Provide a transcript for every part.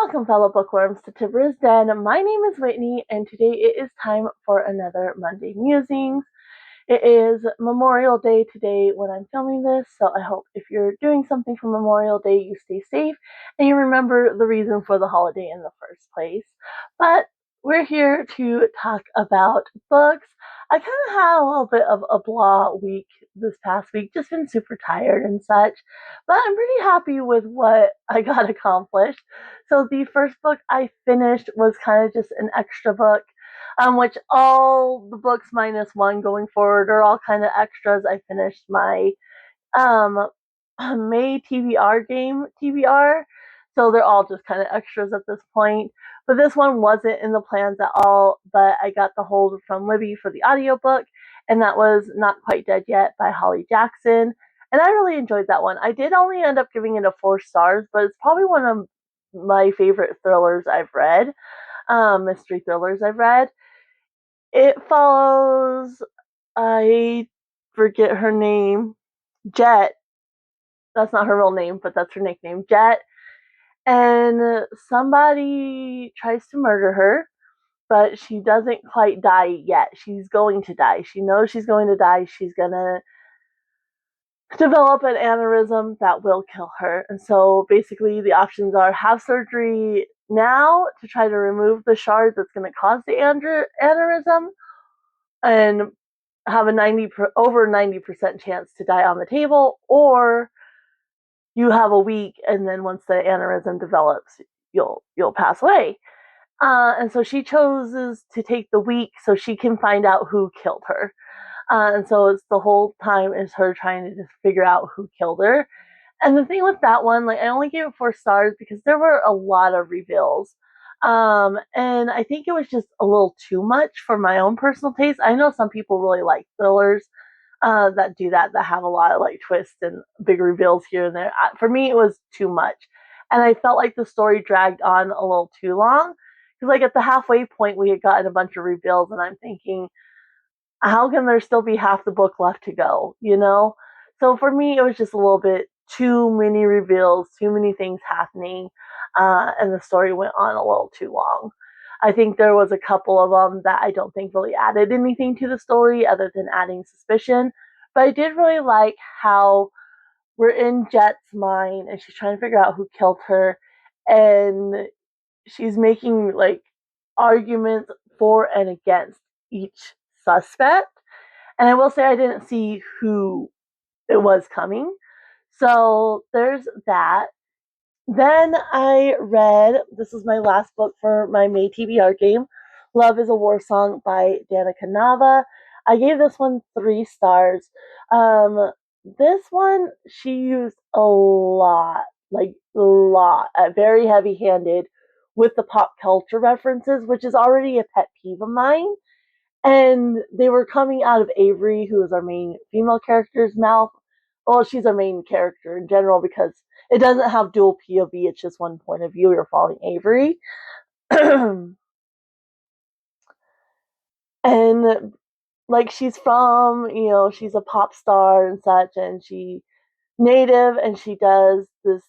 Welcome, fellow bookworms, to TBR's Den. My name is Whitney, and today it is time for another Monday Musings. It is Memorial Day today when I'm filming this, so I hope if you're doing something for Memorial Day, you stay safe and you remember the reason for the holiday in the first place. But we're here to talk about books. I kind of had a little bit of a blah week this past week, just been super tired and such, but I'm pretty happy with what I got accomplished. So the first book I finished was kind of just an extra book, which all the books minus one going forward are all kind of extras. I finished my May TBR game, TBR, so they're all just kind of extras at this point. But this one wasn't in the plans at all, but I got the hold from Libby for the audiobook, and that was Not Quite Dead Yet by Holly Jackson. And I really enjoyed that one. I did only end up giving it a 4 stars, but it's probably one of my favorite thrillers I've read, mystery thrillers I've read. It follows, I forget her name, Jet. That's not her real name, but that's her nickname, Jet. And somebody tries to murder her, but she doesn't quite die yet. She's going to die. She knows she's going to die. She's going to develop an aneurysm that will kill her. And so basically the options are have surgery now to try to remove the shard that's going to cause the aneurysm and have a over 90% chance to die on the table, or you have a week and then once the aneurysm develops, you'll pass away. And so she chooses to take the week so she can find out who killed her. And so it's the whole time is her trying to just figure out who killed her. And the thing with that one, like I only gave it 4 stars because there were a lot of reveals. And I think it was just a little too much for my own personal taste. I know some people really like thrillers that do that have a lot of like twists and big reveals here and there. For me, it was too much. And I felt like the story dragged on a little too long. Because like at the halfway point, we had gotten a bunch of reveals, and I'm thinking, how can there still be half the book left to go, you know? So for me, it was just a little bit too many reveals, too many things happening, and the story went on a little too long. I think there was a couple of them that I don't think really added anything to the story other than adding suspicion. But I did really like how we're in Jet's mind and she's trying to figure out who killed her, and she's making like arguments for and against each suspect. And I will say I didn't see who it was coming. So there's that. Then I read, this is my last book for my May TBR game, Love is a War Song by Danica Nava. I gave this one 3 stars. This one, she used a lot, very heavy-handed with the pop culture references, which is already a pet peeve of mine. And they were coming out of Avery, who is our main female character's mouth. Well, she's our main character in general because it doesn't have dual POV, it's just one point of view. You're following Avery. And like she's from, she's a pop star and such, and she native, and she does this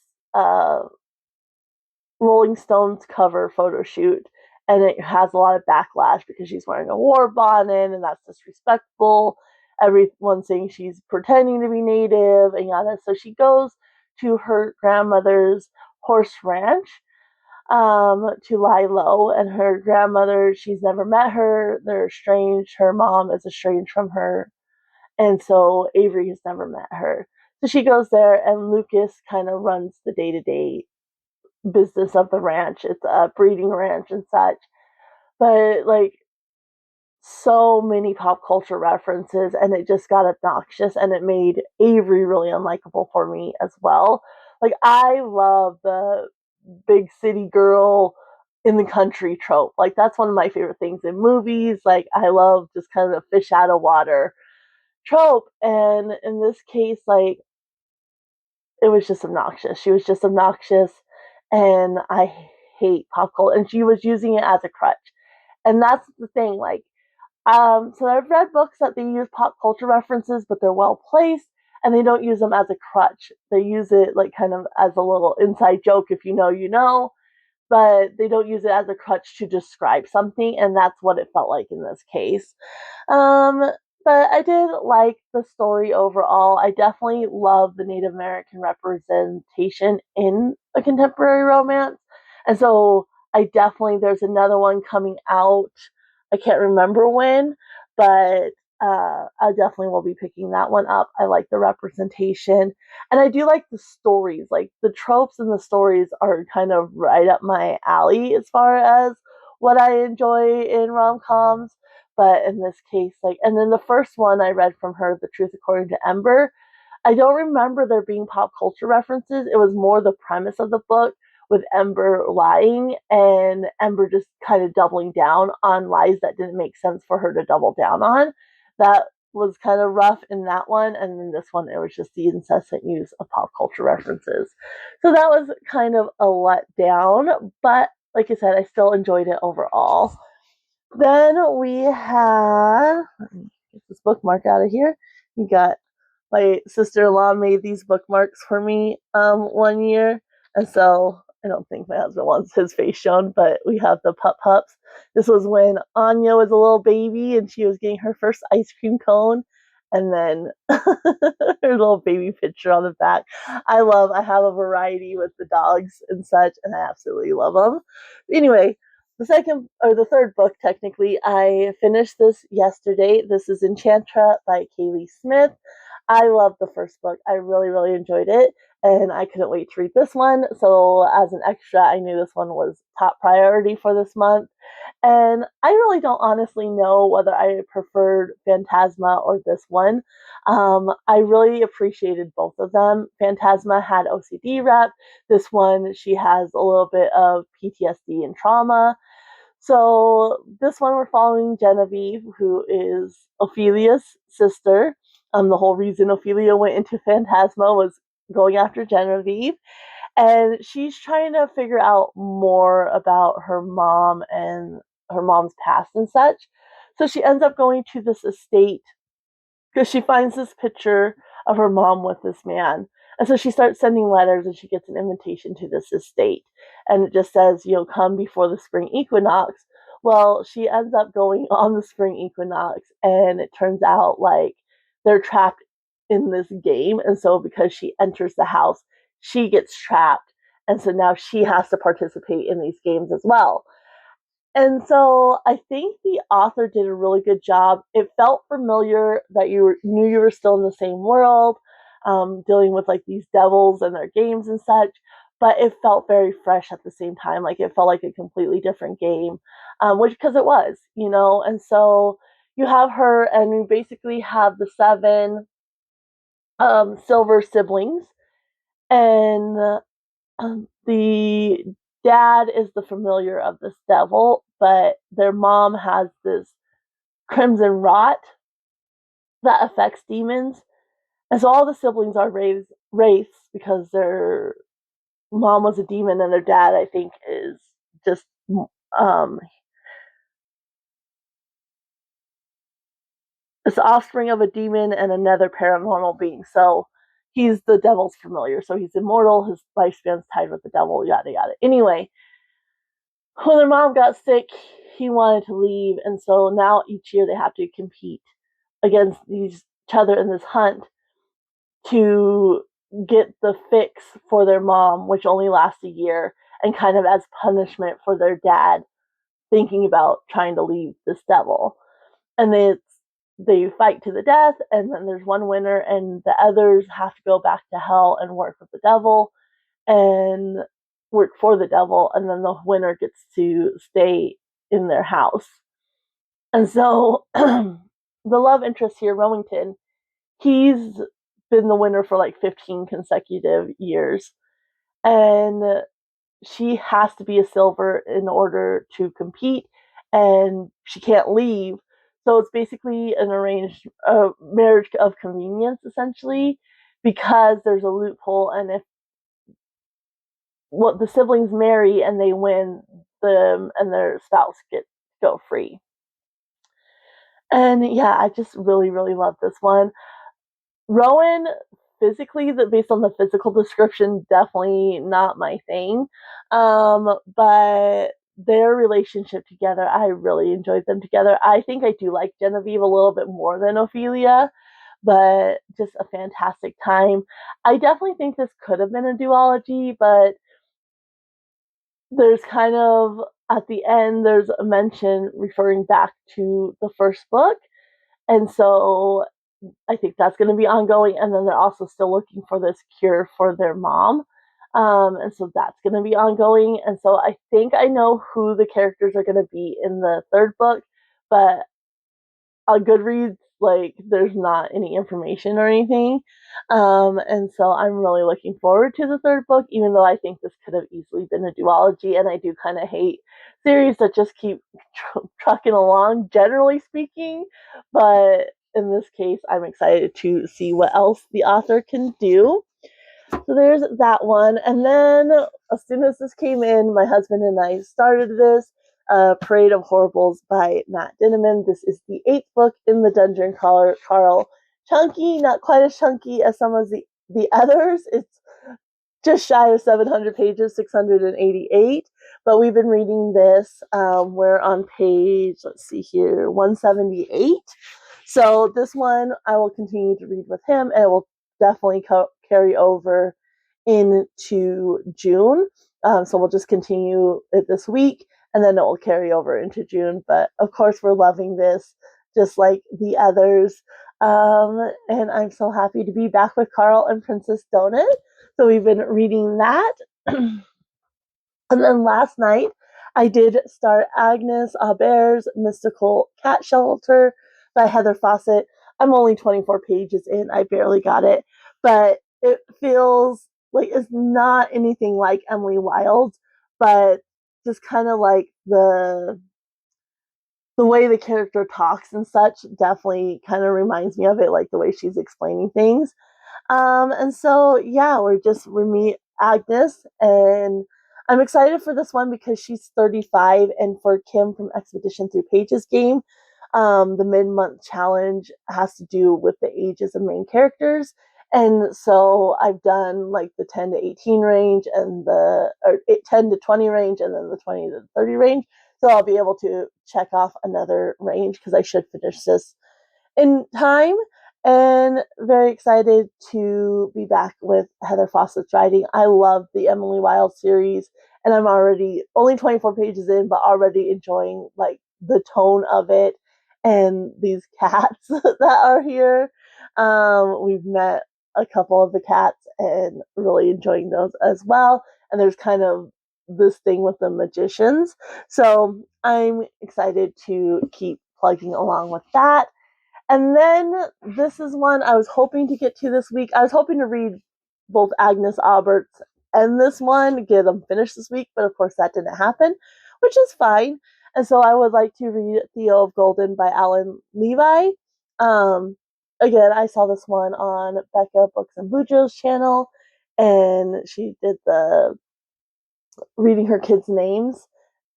Rolling Stones cover photo shoot, and it has a lot of backlash because she's wearing a war bonnet and that's disrespectful. Everyone's saying she's pretending to be native and yada. So she goes to her grandmother's horse ranch to lie low, and her grandmother, she's never met her. They're estranged. Her mom is estranged from her, and so Avery has never met her. So she goes there, and Lucas kind of runs the day-to-day business of the ranch. It's a breeding ranch and such. But like so many pop culture references, and it just got obnoxious, and it made Avery really unlikable for me as well. Like I love the big city girl in the country trope. Like that's one of my favorite things in movies. Like I love just kind of fish out of water trope, and in this case, like it was just obnoxious. She was just obnoxious, and I hate pop culture, and she was using it as a crutch. And that's the thing, like, so I've read books that they use pop culture references, but they're well placed, and they don't use them as a crutch. They use it like kind of as a little inside joke. If you know, you know. but they don't use it as a crutch to describe something, and that's what it felt like in this case. Um, but I did like the story overall. I definitely love the Native American representation in a contemporary romance. And so there's another one coming out. I can't remember when, but I definitely will be picking that one up. I like the representation. And I do like the stories. Like the tropes and the stories are kind of right up my alley as far as what I enjoy in rom coms. But in this case, and then the first one I read from her, The Truth According to Ember, I don't remember there being pop culture references. It was more the premise of the book with Ember lying and Ember just kind of doubling down on lies that didn't make sense for her to double down on. That was kind of rough in that one. And then this one, it was just the incessant use of pop culture references. So that was kind of a letdown. But like I said, I still enjoyed it overall. Then we had, let me get this bookmark out of here. We got my sister-in-law made these bookmarks for me one year, and so I don't think my husband wants his face shown, but we have the pups. This was when Anya was a little baby and she was getting her first ice cream cone, and then her little baby picture on the back. I have a variety with the dogs and such, and I absolutely love them. Anyway, the third book, technically, I finished this yesterday. This is Enchantra by Kaylie Smith. I loved the first book. I really, really enjoyed it, and I couldn't wait to read this one. So, as an extra, I knew this one was top priority for this month. And I really don't honestly know whether I preferred Phantasma or this one. I really appreciated both of them. Phantasma had OCD rep. This one, she has a little bit of PTSD and trauma. So this one we're following Genevieve, who is Ophelia's sister. The whole reason Ophelia went into Phantasma was going after Genevieve, and she's trying to figure out more about her mom and her mom's past and such. So she ends up going to this estate because she finds this picture of her mom with this man. And so she starts sending letters and she gets an invitation to this estate. And it just says, come before the spring equinox. Well, she ends up going on the spring equinox, and it turns out like they're trapped in this game. And so because she enters the house, she gets trapped. And so now she has to participate in these games as well. And so I think the author did a really good job. It felt familiar that knew you were still in the same world, dealing with like these devils and their games and such, but it felt very fresh at the same time. Like it felt like a completely different game, which because it was, And so you have her, and you basically have the 7 silver siblings, and the dad is the familiar of this devil, but their mom has this crimson rot that affects demons. And so all the siblings are wraiths because their mom was a demon and their dad, I think, is just it's the offspring of a demon and another paranormal being. So he's the devil's familiar. So he's immortal. His lifespan's tied with the devil, yada, yada. Anyway, when their mom got sick, he wanted to leave. And so now each year they have to compete against each other in this hunt to get the fix for their mom, which only lasts a year, and kind of as punishment for their dad thinking about trying to leave this devil. And they fight to the death, and then there's one winner, and the others have to go back to hell and work with the devil and work for the devil, and then the winner gets to stay in their house. And so the love interest here, Rowington, he's been the winner for like 15 consecutive years, and she has to be a silver in order to compete, and she can't leave. So it's basically an arranged marriage of convenience, essentially, because there's a loophole, and if the siblings marry and they win, them and their spouse go free. And yeah, I just really, really love this one. Rowan physically, that based on the physical description, definitely not my thing. But their relationship together, I really enjoyed them together. I think I do like Genevieve a little bit more than Ophelia, but just a fantastic time. I definitely think this could have been a duology, but there's kind of at the end there's a mention referring back to the first book, and so I think that's going to be ongoing. And then they're also still looking for this cure for their mom. And so that's going to be ongoing. And so I think I know who the characters are going to be in the third book, but on Goodreads, like, there's not any information or anything. And so I'm really looking forward to the third book, even though I think this could have easily been a duology. And I do kind of hate series that just keep trucking along, generally speaking. But in this case, I'm excited to see what else the author can do. So there's that one. And then as soon as this came in, my husband and I started this Parade of Horribles by Matt Dinniman. This is the 8th book in the Dungeon Crawler Carl. Chunky, not quite as chunky as some of the others. It's just shy of 700 pages, 688. But we've been reading this. We're on page, let's see here, 178. So this one I will continue to read with him, and it will definitely carry over into June. So we'll just continue it this week, and then it will carry over into June. But of course, we're loving this just like the others. And I'm so happy to be back with Carl and Princess Donut. So we've been reading that. And then last night, I did start Agnes Aubert's Mystical Cat Shelter by Heather Fawcett. I'm only 24 pages in. I barely got it. But it feels like it's not anything like Emily Wilde, but just kind of like the way the character talks and such definitely kind of reminds me of it, like the way she's explaining things. And so, yeah, we meet Agnes, and I'm excited for this one because she's 35, and for Kim from Expedition Through Pages game, the mid-month challenge has to do with the ages of main characters. And so I've done like the 10 to 18 range and the 10 to 20 range and then the 20 to 30 range. So I'll be able to check off another range because I should finish this in time. And very excited to be back with Heather Fawcett's writing. I love the Emily Wilde series, and I'm already only 24 pages in, but already enjoying like the tone of it and these cats that are here. We've met a couple of the cats and really enjoying those as well. And there's kind of this thing with the magicians. So I'm excited to keep plugging along with that. And then this is one I was hoping to get to this week. I was hoping to read both Agnes Aubert's and this one, get them finished this week, but of course that didn't happen, which is fine. And so I would like to read Theo of Golden by Alan Levi. Again, I saw this one on Becca Books and Boudreaux's channel, and she did the reading her kids' names.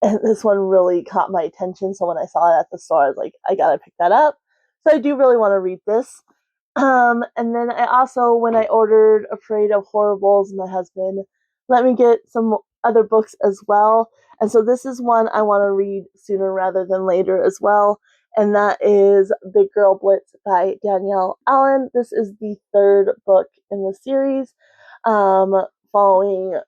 And this one really caught my attention. So when I saw it at the store, I was like, I gotta pick that up. So I do really want to read this. And then I also, when I ordered A Parade of Horribles, my husband let me get some other books as well. And so this is one I want to read sooner rather than later as well. And that is Big Girl Blitz by Danielle Allen. This is the third book in the series, following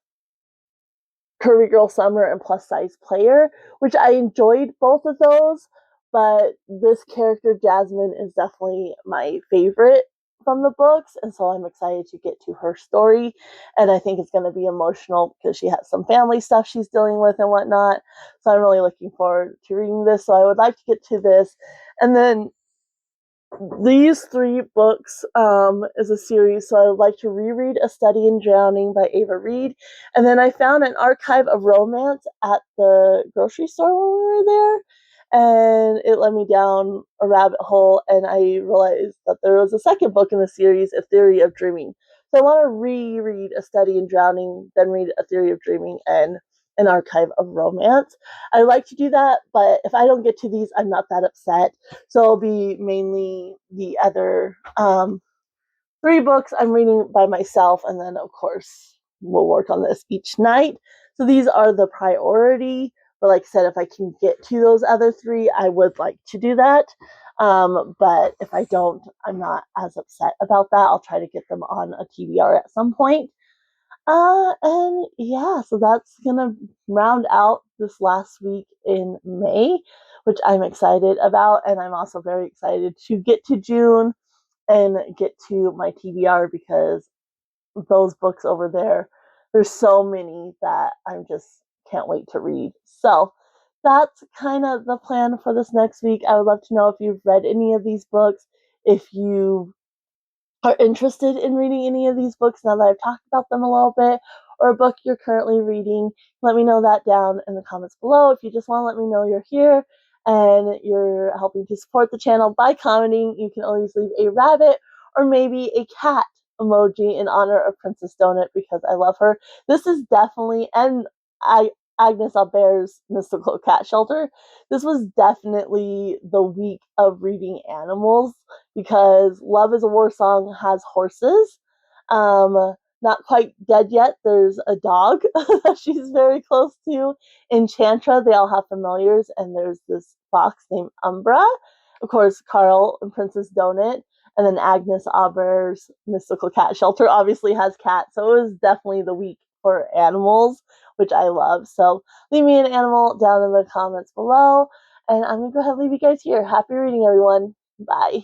Curvy Girl Summer and Plus Size Player, which I enjoyed both of those, but this character, Jasmine, is definitely my favorite from the books, and so I'm excited to get to her story, and I think it's going to be emotional because she has some family stuff she's dealing with and whatnot, so I'm really looking forward to reading this, so I would like to get to this, and then these three books is a series, so I would like to reread A Study in Drowning by Ava Reid. And then I found an archive of romance at the grocery store when we were there, and it led me down a rabbit hole, and I realized that there was a second book in the series, A Theory of Dreaming. So I want to reread A Study in Drowning, then read A Theory of Dreaming and an archive of romance. I like to do that, but if I don't get to these, I'm not that upset. So it'll be mainly the 3 books I'm reading by myself, and then of course we'll work on this each night. So these are the priority. But like I said, if I can get to those other 3, I would like to do that. But if I don't, I'm not as upset about that. I'll try to get them on a TBR at some point. And yeah, so that's gonna round out this last week in May, which I'm excited about. And I'm also very excited to get to June and get to my TBR because those books over there, there's so many that I'm just can't wait to read. So that's kind of the plan for this next week. I would love to know if you've read any of these books, if you are interested in reading any of these books now that I've talked about them a little bit, or a book you're currently reading. Let me know that down in the comments below. If you just want to let me know you're here and you're helping to support the channel by commenting, you can always leave a rabbit or maybe a cat emoji in honor of Princess Donut because I love her. This is definitely, and Agnes Aubert's Mystical Cat Shelter, this was definitely the week of reading animals because Love is a War Song has horses. Not quite dead yet. There's a dog that she's very close to. Enchantra, they all have familiars, and there's this fox named Ember. Of course, Carl and Princess Donut, and then Agnes Aubert's Mystical Cat Shelter obviously has cats, so it was definitely the week for animals, which I love. So leave me an animal down in the comments below, and I'm gonna go ahead and leave you guys here. Happy reading, everyone. Bye.